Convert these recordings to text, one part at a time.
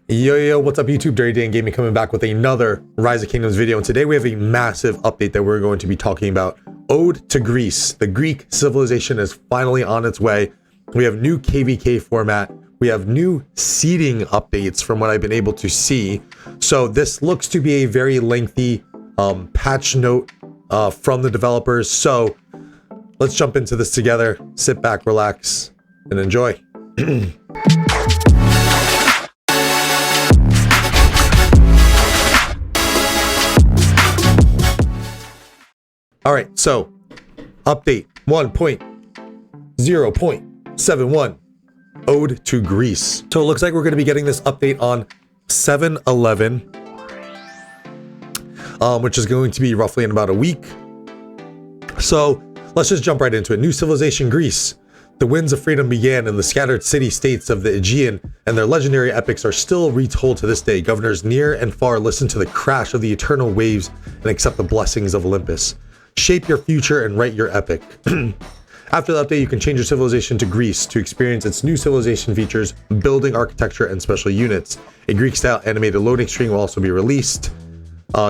Yo, what's up YouTube? Dirty Dan Gaming coming back with another Rise of Kingdoms video, and today we have a massive update that we're going to be talking about. Ode to Greece. The Greek civilization is finally on its way. We have new KvK format. We have new seeding updates from what I've been able to see. So this looks to be a very lengthy patch note from the developers. So let's jump into this together. Sit back, relax, and enjoy. All right, so update 1.0.71, Ode to Greece. So it looks like we're going to be getting this update on 7/11, which is going to be roughly in about a week. So let's just jump right into it. New civilization Greece. The winds of freedom began in the scattered city-states of the Aegean, and their legendary epics are still retold to this day. Governors near and far listen to the crash of the eternal waves and accept the blessings of Olympus. Shape your future and write your epic. After the update, you can change your civilization to Greece to experience its new civilization features, building architecture, and special units. A Greek-style animated loading screen will also be released.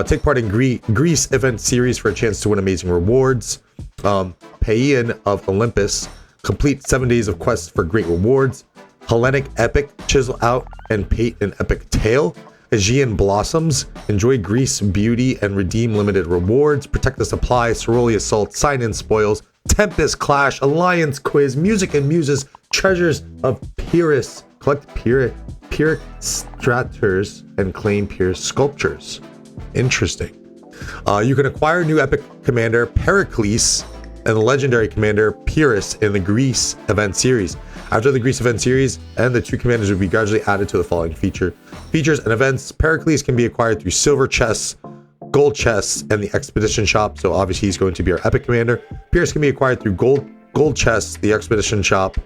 Take part in Greece event series for a chance to win amazing rewards. Paean of Olympus. Complete 7 days of quests for great rewards. Hellenic epic. Chisel out and paint an epic tale. Aegean blossoms. Enjoy Greece beauty and redeem limited rewards. Protect the supply. Soroli assault. Sign-in spoils. Tempest clash. Alliance quiz. Music and muses. Treasures of Pyrrhus. Collect Pyrrhic straters and claim Pyrrhus sculptures. Interesting. You can acquire new epic commander Pericles and the legendary commander Pyrrhus in the Greece event series. After the Greece event series, and the two commanders will be gradually added to the following features and events. Pericles can be acquired through silver chests, gold chests, and the expedition shop. So obviously he's going to be our epic commander. Pyrrhus can be acquired through gold chests, the expedition shop,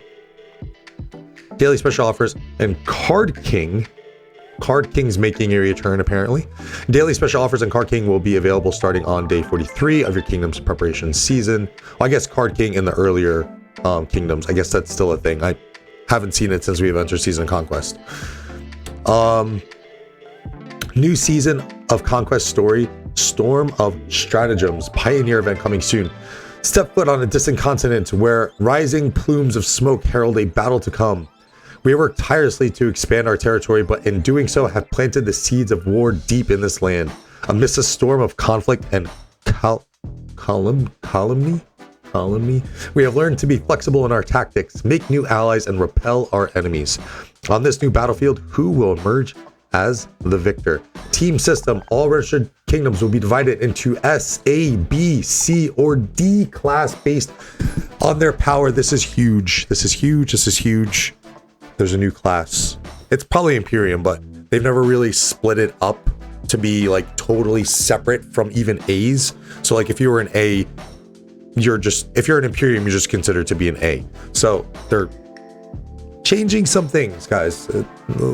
daily special offers, and Card King. Card King's making a return apparently. Daily special offers and Card King will be available starting on day 43 of your Kingdom's preparation season. Well, I guess Card King in the earlier Kingdoms. I guess that's still a thing. I haven't seen it since we have entered Season of Conquest. New season of Conquest story, Storm of Stratagems, Pioneer event coming soon. Step foot on a distant continent where rising plumes of smoke herald a battle to come. We work tirelessly to expand our territory, but in doing so have planted the seeds of war deep in this land. Amidst a storm of conflict and calumny, we have learned to be flexible in our tactics, make new allies, and repel our enemies. On this new battlefield, who will emerge as the victor? Team system. All registered kingdoms will be divided into S, A, B, C, or D class based on their power. This is huge. This is huge. This is huge. There's a new class. It's probably Imperium, but they've never really split it up to be like totally separate from even A's. So like if you were an A, if you're an Imperium, you're just considered to be an A. So they're changing some things, guys.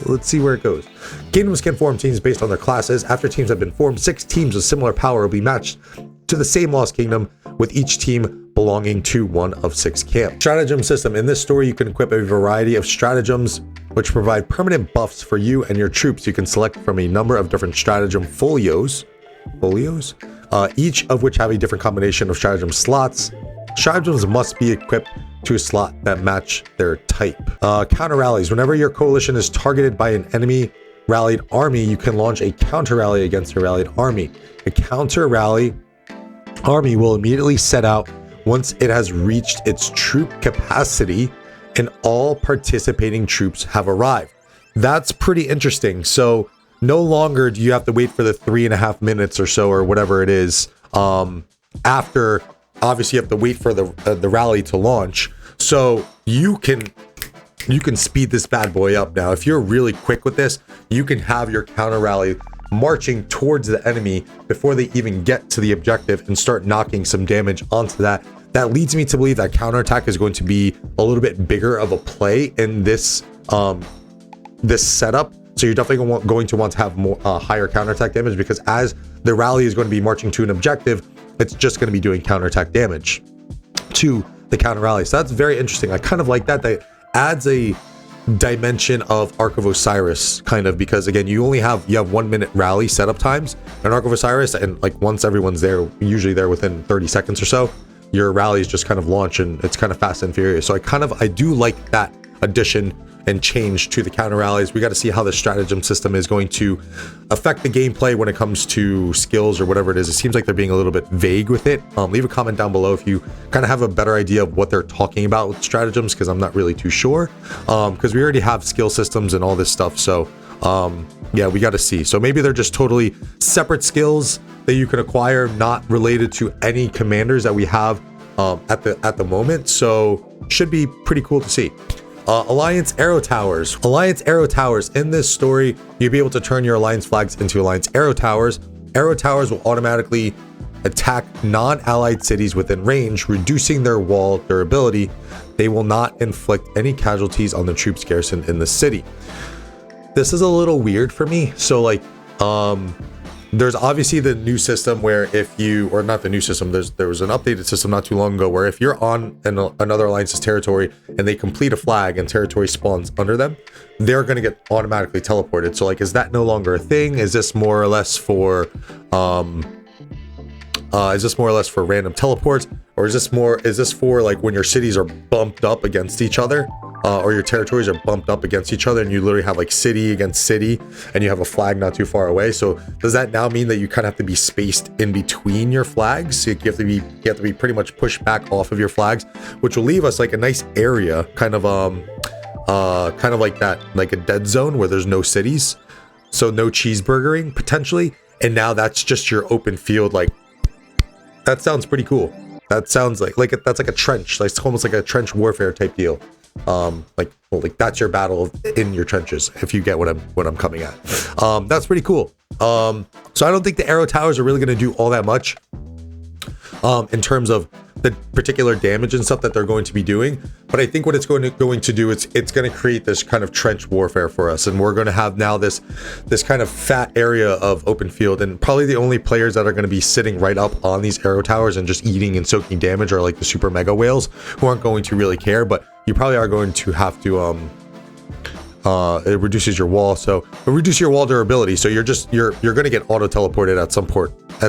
Let's see where it goes. Kingdoms can form teams based on their classes. After teams have been formed, 6 teams with similar power will be matched to the same lost kingdom, with each team belonging to one of 6 camps. Stratagem system. In this story, you can equip a variety of stratagems which provide permanent buffs for you and your troops. You can select from a number of different stratagem folios, each of which have a different combination of stratagem slots. Stratagems must be equipped to a slot that match their type. Counter rallies. Whenever your coalition is targeted by an enemy rallied army, you can launch a counter rally against a rallied army. A counter rally army will immediately set out once it has reached its troop capacity and all participating troops have arrived. That's pretty interesting. So no longer do you have to wait for the 3.5 minutes or so or whatever it is after. Obviously you have to wait for the rally to launch. So you can speed this bad boy up now. If you're really quick with this, you can have your counter rally marching towards the enemy before they even get to the objective and start knocking some damage onto that. That leads me to believe that counterattack is going to be a little bit bigger of a play in this this setup. So you're definitely going to want to have more higher counterattack damage, because as the rally is going to be marching to an objective, it's just going to be doing counterattack damage to the counter rally. So that's very interesting. I kind of like that. That adds a dimension of Ark of Osiris, kind of, because again, you have 1 minute rally setup times in Ark of Osiris, and like once everyone's there, usually there within 30 seconds or so, your rallies just kind of launch, and it's kind of fast and furious. So I do like that addition and change to the counter rallies. We got to see how the stratagem system is going to affect the gameplay when it comes to skills or whatever it is. It seems like they're being a little bit vague with it. Leave a comment down below if you kind of have a better idea of what they're talking about with stratagems, because I'm not really too sure, because we already have skill systems and all this stuff. So yeah, we got to see. So maybe they're just totally separate skills that you can acquire, not related to any commanders that we have at the moment. So should be pretty cool to see. Alliance Arrow Towers. Alliance Arrow Towers. In this story, you'll be able to turn your Alliance flags into Alliance Arrow Towers. Arrow Towers will automatically attack non-allied cities within range, reducing their wall durability. They will not inflict any casualties on the troops garrisoned in the city. This is a little weird for me. So like, there's obviously the new system where if you, or not the new system, there was an updated system not too long ago where if you're on another alliance's territory and they complete a flag and territory spawns under them, they're going to get automatically teleported. So like, is that no longer a thing? Is this more or less for random teleports, or is this for like when your cities are bumped up against each other? Or your territories are bumped up against each other, and you literally have like city against city, and you have a flag not too far away. So does that now mean that you kind of have to be spaced in between your flags? So you have to be pretty much pushed back off of your flags, which will leave us like a nice area, kind of like that, like a dead zone where there's no cities, so no cheeseburgering potentially. And now that's just your open field. Like, that sounds pretty cool. That sounds like that's like a trench, like it's almost like a trench warfare type deal. Like that's your battle in your trenches, if you get what I'm coming at. That's pretty cool. So I don't think the arrow towers are really going to do all that much in terms of the particular damage and stuff that they're going to be doing, but I think what it's going to do, it's going to create this kind of trench warfare for us, and we're going to have now this kind of fat area of open field, and probably the only players that are going to be sitting right up on these arrow towers and just eating and soaking damage are like the super mega whales, who aren't going to really care. But you probably are going to have to it reduces your wall, so it reduces your wall durability, so you're going to get auto teleported at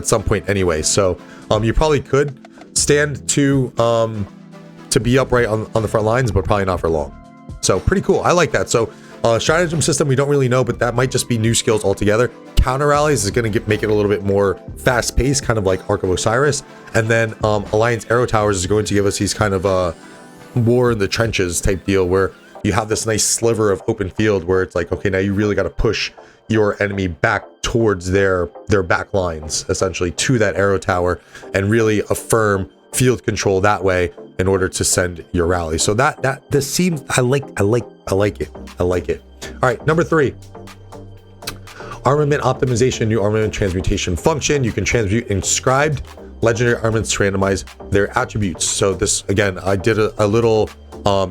some point anyway. So you probably could stand to be upright on the front lines, but probably not for long. So pretty cool. I like that. So stratagem system, we don't really know, but that might just be new skills altogether. Counter rallies is going to make it a little bit more fast paced, kind of like Ark of Osiris. And then Alliance Arrow Towers is going to give us these kind of war in the trenches type deal, where you have this nice sliver of open field where it's like, okay, now you really got to push your enemy back towards their back lines, essentially, to that arrow tower, and really affirm field control that way in order to send your rally. So this seems, I like it. All right, number 3, Armament Optimization, new armament transmutation function. You can transmute inscribed legendary armaments to randomize their attributes. So this, again, I did a little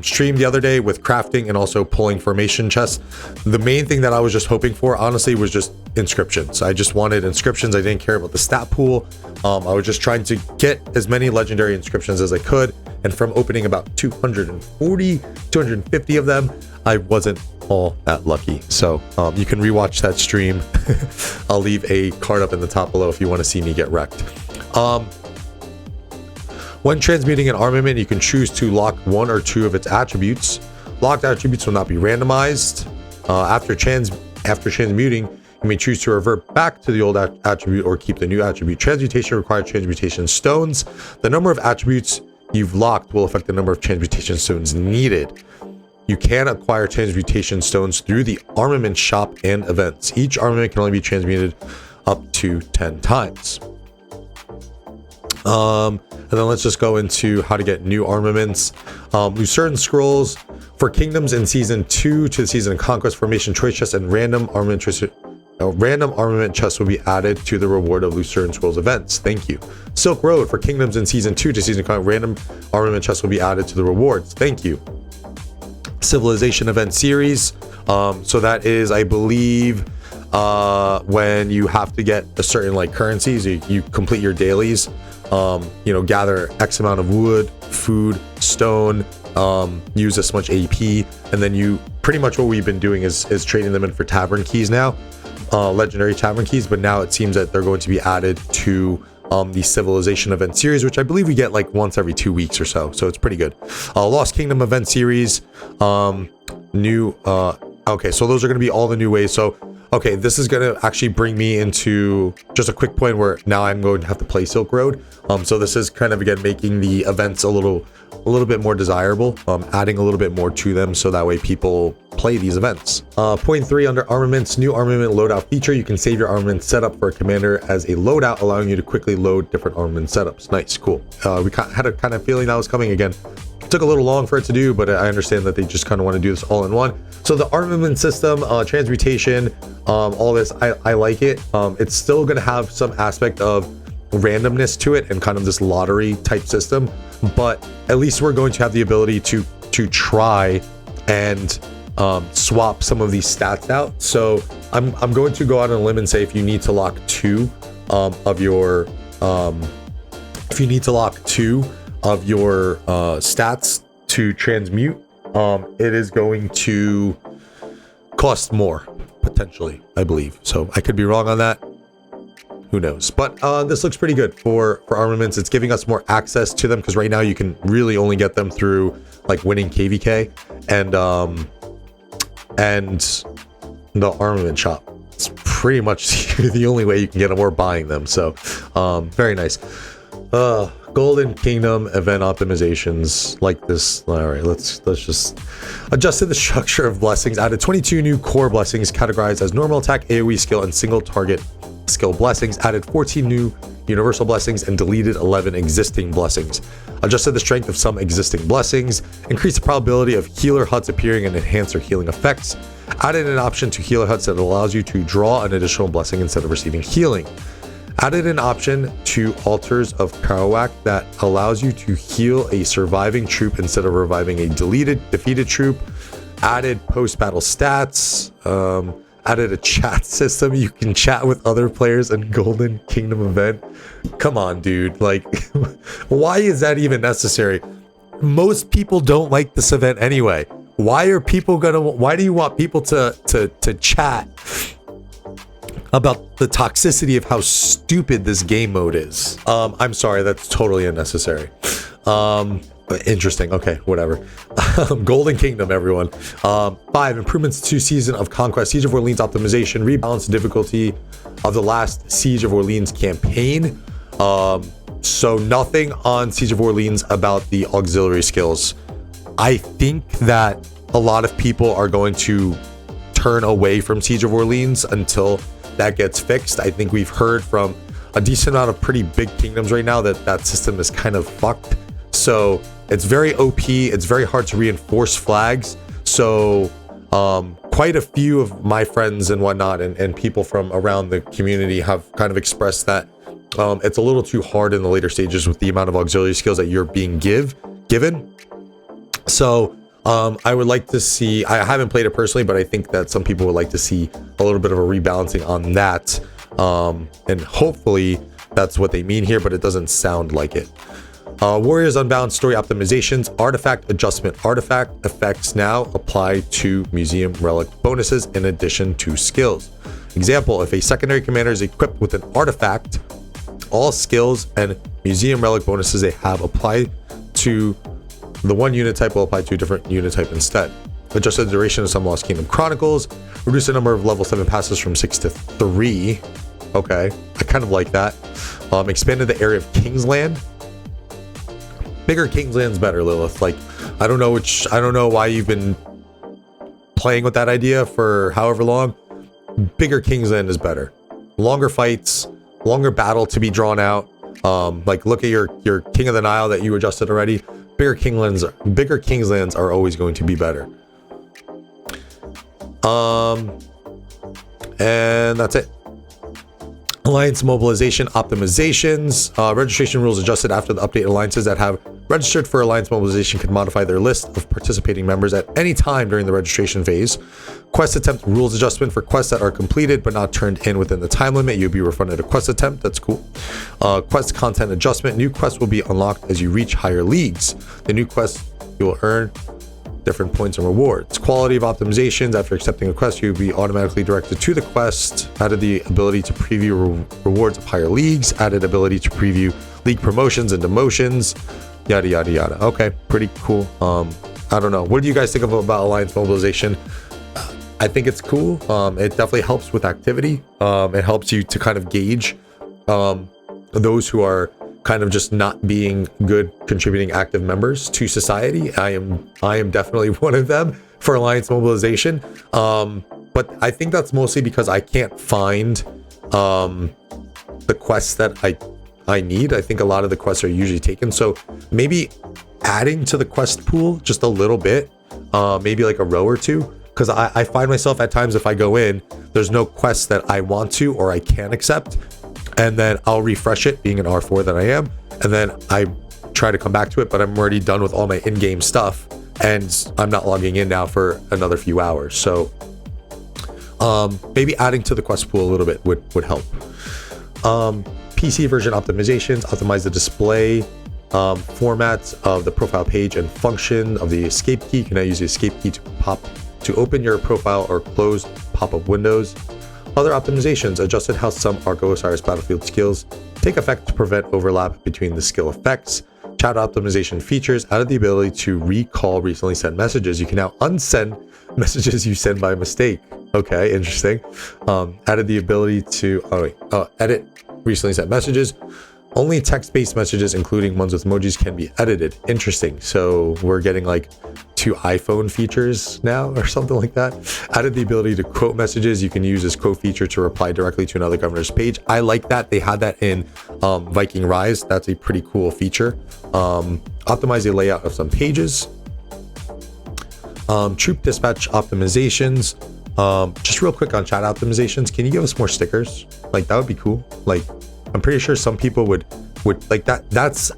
stream the other day with crafting and also pulling formation chests. The main thing that I was just hoping for, honestly, was just inscriptions. I just wanted inscriptions. I didn't care about the stat pool. I was just trying to get as many legendary inscriptions as I could, and from opening about 250 of them, I wasn't all that lucky. So you can rewatch that stream. I'll leave a card up in the top below if you want to see me get wrecked. When transmuting an armament, you can choose to lock 1 or 2 of its attributes. Locked attributes will not be randomized. After transmuting, you may choose to revert back to the old attribute or keep the new attribute. Transmutation requires transmutation stones. The number of attributes you've locked will affect the number of transmutation stones needed. You can acquire transmutation stones through the armament shop and events. Each armament can only be transmuted up to 10 times. And then let's just go into how to get new armaments. Lucerne scrolls for kingdoms in season 2 to the season of conquest, formation choice chests, and random armament chests will be added to the reward of Lucerne scrolls events. Thank you. Silk Road for kingdoms in season 2 to season of conquest, random armament chests will be added to the rewards. Thank you. Civilization event series. So that is, I believe, when you have to get a certain like currencies, you complete your dailies. you know, gather X amount of wood, food, stone, use this much AP, and then you pretty much what we've been doing is trading them in for tavern keys now, legendary tavern keys. But now it seems that they're going to be added to the civilization event series, which I believe we get like once every 2 weeks or so. So it's pretty good. Lost Kingdom event series, new. Okay, so those are going to be all the new ways. So okay, this is going to actually bring me into just a quick point where now I'm going to have to play Silk Road. So this is kind of, again, making the events a little bit more desirable, adding a little bit more to them so that way people play these events. Point 3, under armaments, new armament loadout feature. You can save your armament setup for a commander as a loadout, allowing you to quickly load different armament setups. Nice, cool. We had a kind of feeling that was coming again. It took a little long for it to do, but I understand that they just kind of want to do this all in one. So the armament system, transmutation, all this, I like it. It's still going to have some aspect of randomness to it and kind of this lottery type system, but at least we're going to have the ability to try and swap some of these stats out. So I'm going to go out on a limb and say if you need to lock two of your stats to transmute, it is going to cost more potentially, I believe. So I could be wrong on that. Who knows? But this looks pretty good for armaments. It's giving us more access to them because right now you can really only get them through like winning KvK and the armament shop. It's pretty much the only way you can get them or buying them. So very nice. Golden Kingdom event optimizations like this. All right, let's just adjust to the structure of blessings. Added 22 new core blessings categorized as normal attack, AoE skill, and single target skill blessings. Added 14 new universal blessings and deleted 11 existing blessings. Adjusted the strength of some existing blessings. Increased the probability of healer huts appearing and enhance their healing effects. Added an option to healer huts that allows you to draw an additional blessing instead of receiving healing. Added an option to altars of KvK that allows you to heal a surviving troop instead of reviving a defeated troop. Added post-battle stats. Added a chat system. You can chat with other players in Golden Kingdom event. Come on, dude. Like, why is that even necessary? Most people don't like this event anyway. Why do you want people to chat about the toxicity of how stupid this game mode is? I'm sorry, that's totally unnecessary. Interesting. Okay, whatever. Golden Kingdom, everyone. 5 improvements to Season of Conquest. Siege of Orleans optimization. Rebalance the difficulty of the last Siege of Orleans campaign. So nothing on Siege of Orleans about the auxiliary skills. I think that a lot of people are going to turn away from Siege of Orleans until that gets fixed. I think we've heard from a decent amount of pretty big kingdoms right now that that system is kind of fucked. So it's very OP. It's very hard to reinforce flags. So quite a few of my friends and whatnot and people from around the community have kind of expressed that it's a little too hard in the later stages with the amount of auxiliary skills that you're being given. So I would like to see, I haven't played it personally, but I think that some people would like to see a little bit of a rebalancing on that. And hopefully that's what they mean here, but it doesn't sound like it. Warriors Unbound story optimizations, artifact adjustment. Artifact effects now apply to museum relic bonuses in addition to skills. Example, if a secondary commander is equipped with an artifact, all skills and museum relic bonuses they have apply to the one unit type will apply to a different unit type instead. Adjust the duration of some Lost Kingdom Chronicles. Reduce the number of level 7 passes from 6 to 3. Okay, I kind of like that. Expanded the area of Kingsland. Bigger Kingsland's better, Lilith. Like, I don't know why you've been playing with that idea for however long. Bigger Kingsland is better. Longer fights, longer battle to be drawn out. Like, look at your King of the Nile that you adjusted already. Bigger Kingslands are always going to be better. And that's it. Alliance mobilization optimizations. Registration rules adjusted after the update. Alliances that have registered for Alliance Mobilization can modify their list of participating members at any time during the registration phase. Quest attempt rules adjustment for quests that are completed but not turned in within the time limit. You'll be refunded a quest attempt. That's cool. Quest content adjustment. New quests will be unlocked as you reach higher leagues. The new quests you will earn different points and rewards. Quality of optimizations. After accepting a quest, you'll be automatically directed to the quest. Added the ability to preview rewards of higher leagues. Added ability to preview league promotions and demotions. Yada yada yada. Okay, pretty cool. I don't know. What do you guys think about Alliance Mobilization? I think it's cool. It definitely helps with activity. It helps you to kind of gauge those who are kind of just not being good contributing active members to society. I am definitely one of them for Alliance Mobilization. But I think that's mostly because I can't find the quests that I need. I think a lot of the quests are usually taken. So maybe adding to the quest pool just a little bit, maybe like a row or two, because I find myself at times, if I go in, there's no quests that I want to or I can accept, and then I'll refresh it, being an R4 that I am, and then I try to come back to it, but I'm already done with all my in-game stuff and I'm not logging in now for another few hours. So maybe adding to the quest pool a little bit would help. PC version optimizations. Optimize the display format of the profile page and function of the escape key. You can now use the escape key to open your profile or close pop-up windows. Other optimizations. Adjusted how some Arco Osiris battlefield skills take effect to prevent overlap between the skill effects. Chat optimization features. Added the ability to recall recently sent messages. You can now unsend messages you send by mistake. Okay, interesting. Added the ability to edit recently sent messages. Only text-based messages, including ones with emojis, can be edited. Interesting. So we're getting like 2 iPhone features now or something like that. Added the ability to quote messages. You can use this quote feature to reply directly to another governor's page. I like that. They had that in Viking Rise. That's a pretty cool feature. Optimize the layout of some pages. Troop dispatch optimizations. Just real quick on chat optimizations. Can you give us more stickers? Like, that would be cool. Like, I'm pretty sure some people would like that. That's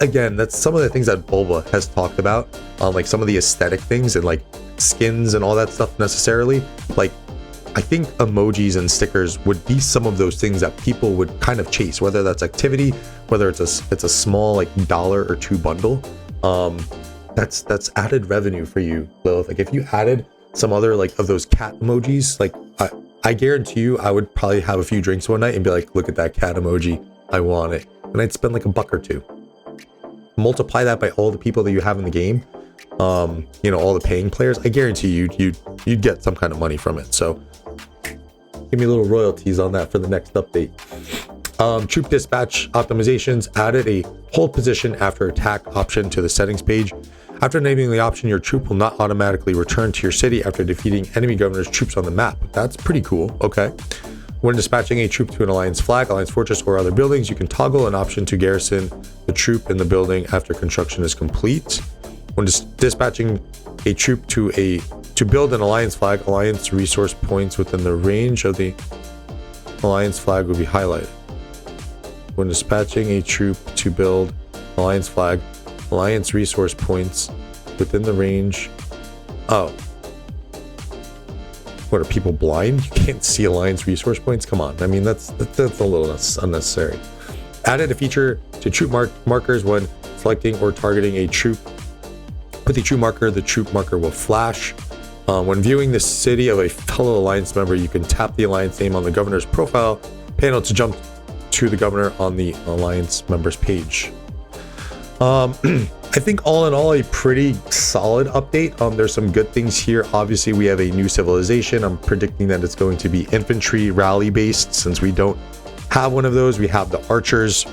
some of the things that Bulba has talked about on like some of the aesthetic things and like skins and all that stuff necessarily. Like, I think emojis and stickers would be some of those things that people would kind of chase, whether that's activity, whether it's a small like $1 or $2 bundle. That's added revenue for you, Lilith. Like, if you added some other like of those cat emojis, like I guarantee you I would probably have a few drinks one night and be like, look at that cat emoji, I want it, and I'd spend like $1 or $2. Multiply that by all the people that you have in the game, all the paying players. I guarantee you'd get some kind of money from it. So give me little royalties on that for the next update. Troop dispatch optimizations. Added a hold position after attack option to the settings page. After enabling the option, your troop will not automatically return to your city after defeating enemy governor's troops on the map. That's pretty cool. Okay. When dispatching a troop to an alliance flag, alliance fortress, or other buildings, you can toggle an option to garrison the troop in the building after construction is complete. When dispatching a troop to build an alliance flag, alliance resource points within the range of the alliance flag will be highlighted. When dispatching a troop to build alliance flag, alliance resource points within the range. Oh. What, are people blind? You can't see alliance resource points? Come on. I mean, that's a little unnecessary. Added a feature to troop markers when selecting or targeting a troop. With the troop marker will flash. When viewing the city of a fellow alliance member, you can tap the alliance name on the governor's profile panel to jump to the governor on the alliance members page. I think all in all, a pretty solid update. There's some good things here. Obviously, we have a new civilization. I'm predicting that it's going to be infantry rally based, since we don't have one of those. We have the archers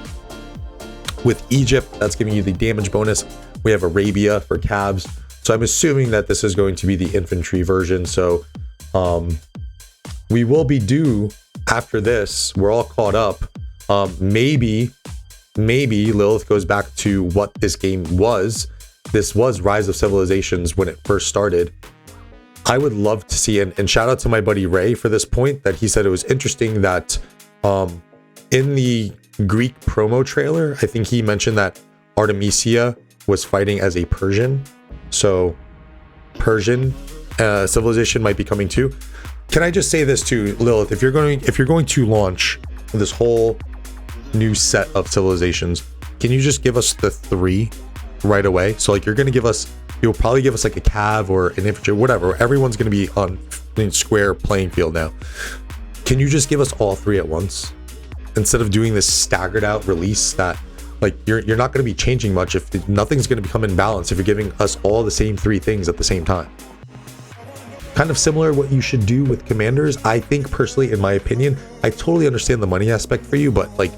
with Egypt. That's giving you the damage bonus. We have Arabia for cabs. So I'm assuming that this is going to be the infantry version. So we will be due after this. We're all caught up. Maybe Lilith goes back to what this game was. This was Rise of Civilizations when it first started. I would love to see, and shout out to my buddy Ray for this point, that he said it was interesting that in the Greek promo trailer, I think he mentioned that Artemisia was fighting as a Persian. So Persian civilization might be coming too. Can I just say this too, Lilith? If you're going to launch this whole new set of civilizations, can you just give us the 3 right away? So like you'll probably give us like a cav or an infantry, whatever. Everyone's going to be on square playing field now. Can you just give us all 3 at once instead of doing this staggered out release that like you're not going to be changing much if nothing's going to become in balance if you're giving us all the same 3 things at the same time? Kind of similar what you should do with commanders. I think personally, in my opinion, I totally understand the money aspect for you, but like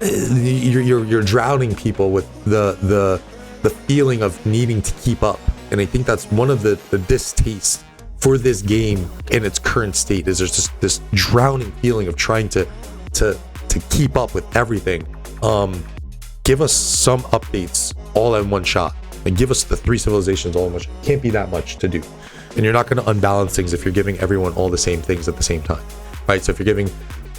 you're drowning people with the feeling of needing to keep up. And I think that's one of the distaste for this game in its current state, is there's just this drowning feeling of trying to keep up with everything. Give us some updates all in one shot, and give us the 3 civilizations all in one shot. Can't be that much to do, and you're not going to unbalance things if you're giving everyone all the same things at the same time, right? So if you're giving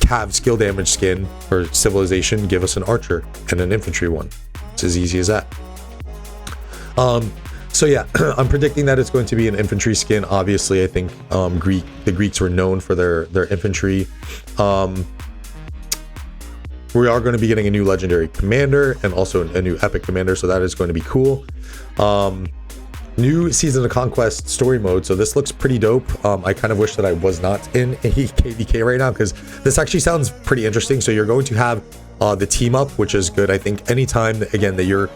Cav skill damage skin or civilization, give us an archer and an infantry one. It's as easy as that. So yeah, I'm predicting that it's going to be an infantry skin. Obviously, I think the Greeks were known for their infantry. We are going to be getting a new legendary commander and also a new epic commander, so that is going to be cool. New Season of Conquest story mode, so this looks pretty dope. I kind of wish that I was not in a KvK right now, because this actually sounds pretty interesting. So you're going to have the team up, which is good. I think anytime, again, that you're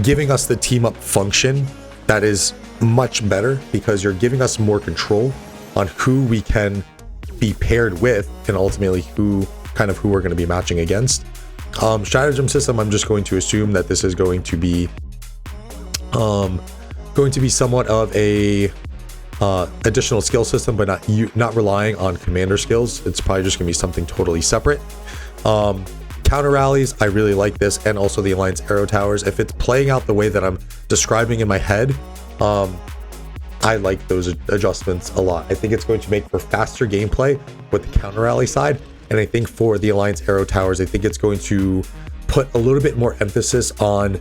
giving us the team up function, that is much better, because you're giving us more control on who we can be paired with and ultimately who we're going to be matching against. Stratagem system, I'm just going to assume that this is going to be somewhat of a additional skill system, but not relying on commander skills. It's probably just going to be something totally separate. Counter rallies, I really like this, and also the Alliance arrow towers. If it's playing out the way that I'm describing in my head, I like those adjustments a lot. I think it's going to make for faster gameplay with the counter rally side, and I think for the Alliance arrow towers, I think it's going to put a little bit more emphasis on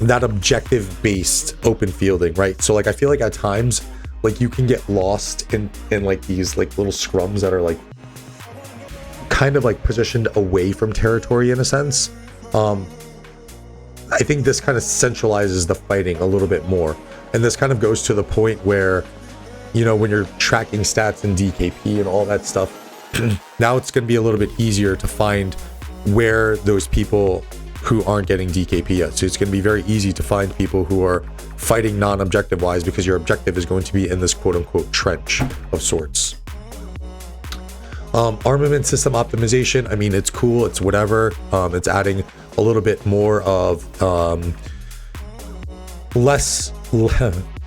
that objective based open fielding, right? So like I feel like at times like you can get lost in like these like little scrums that are like kind of like positioned away from territory in a sense. I think this kind of centralizes the fighting a little bit more, and this kind of goes to the point where, you know, when you're tracking stats and DKP and all that stuff, now it's going to be a little bit easier to find where those people who aren't getting DKP yet. So it's going to be very easy to find people who are fighting non-objective wise, because your objective is going to be in this quote-unquote trench of sorts. Armament system optimization, I mean, it's cool, it's whatever. It's adding a little bit more of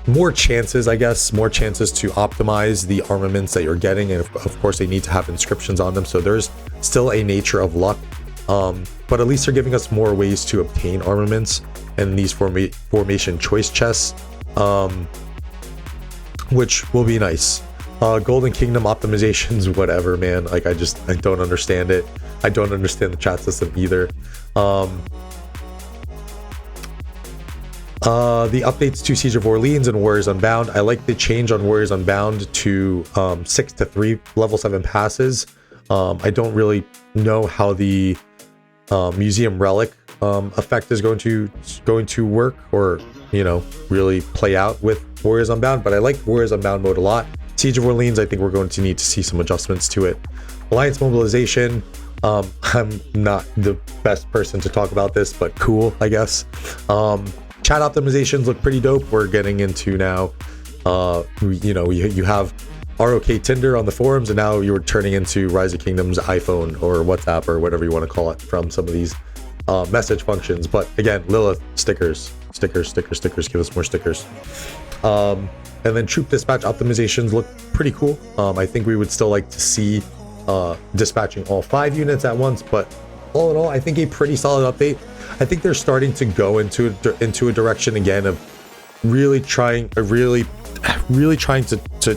more chances, I guess, more chances to optimize the armaments that you're getting, and of course they need to have inscriptions on them, so there's still a nature of luck, but at least they're giving us more ways to obtain armaments in these formation choice chests, which will be nice. Golden Kingdom optimizations, whatever, man. Like I don't understand it. I don't understand the chat system either. The updates to Siege of Orleans and Warriors Unbound. I like the change on Warriors Unbound to 6 to 3 level 7 passes. I don't really know how the Museum Relic effect is going to work, or, you know, really play out with Warriors Unbound, but I like Warriors Unbound mode a lot. Siege of Orleans, I think we're going to need to see some adjustments to it. Alliance mobilization, I'm not the best person to talk about this, but cool, I guess. Chat optimizations look pretty dope. We're getting into now, you know, you have ROK Tinder on the forums, and now you're turning into Rise of Kingdoms iPhone or WhatsApp or whatever you want to call it from some of these message functions. But again, Lilith, stickers, give us more stickers. And then troop dispatch optimizations look pretty cool. I think we would still like to see dispatching all 5 units at once, but all in all, I think a pretty solid update. I think they're starting to go into a direction again of really trying to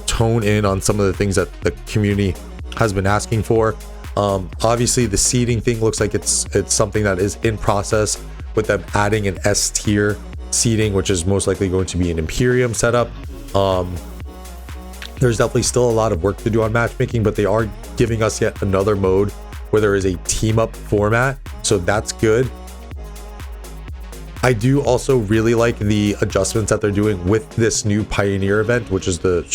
tone in on some of the things that the community has been asking for. Obviously, the seeding thing looks like it's something that is in process, with them adding an S tier seeding, which is most likely going to be an Imperium setup. There's definitely still a lot of work to do on matchmaking, but they are giving us yet another mode where there is a team up format, so that's good. I do also really like the adjustments that they're doing with this new Pioneer event, which is the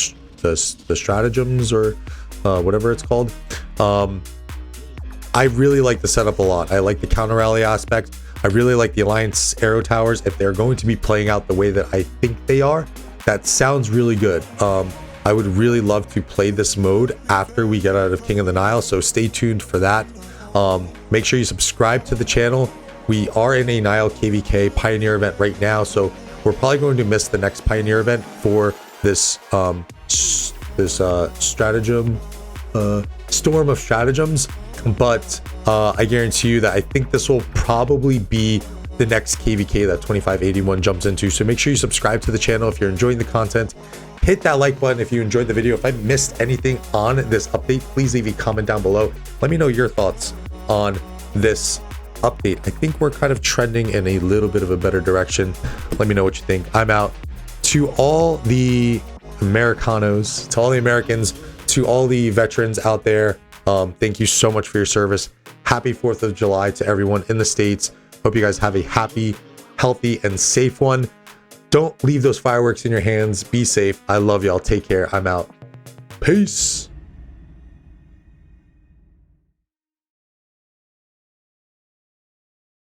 Stratagems, or whatever it's called. I really like the setup a lot. I like the counter rally aspect. I really like the Alliance Arrow Towers. If they're going to be playing out the way that I think they are, that sounds really good. I would really love to play this mode after we get out of King of the Nile, so stay tuned for that. Make sure you subscribe to the channel. We are in a Nile KvK Pioneer event right now, so we're probably going to miss the next Pioneer event for this stratagem storm of stratagems, but I guarantee you that I think this will probably be the next KvK that 2581 jumps into. So make sure you subscribe to the channel if you're enjoying the content. Hit that like button if you enjoyed the video. If I missed anything on this update, please leave a comment down below. Let me know your thoughts on this update. I think we're kind of trending in a little bit of a better direction. Let me know what you think. I'm out. To all the Americanos, to all the Americans, to all the veterans out there, thank you so much for your service. Happy 4th of July to everyone in the States. Hope you guys have a happy, healthy, and safe one. Don't leave those fireworks in your hands. Be safe. I love y'all. Take care. I'm out. Peace.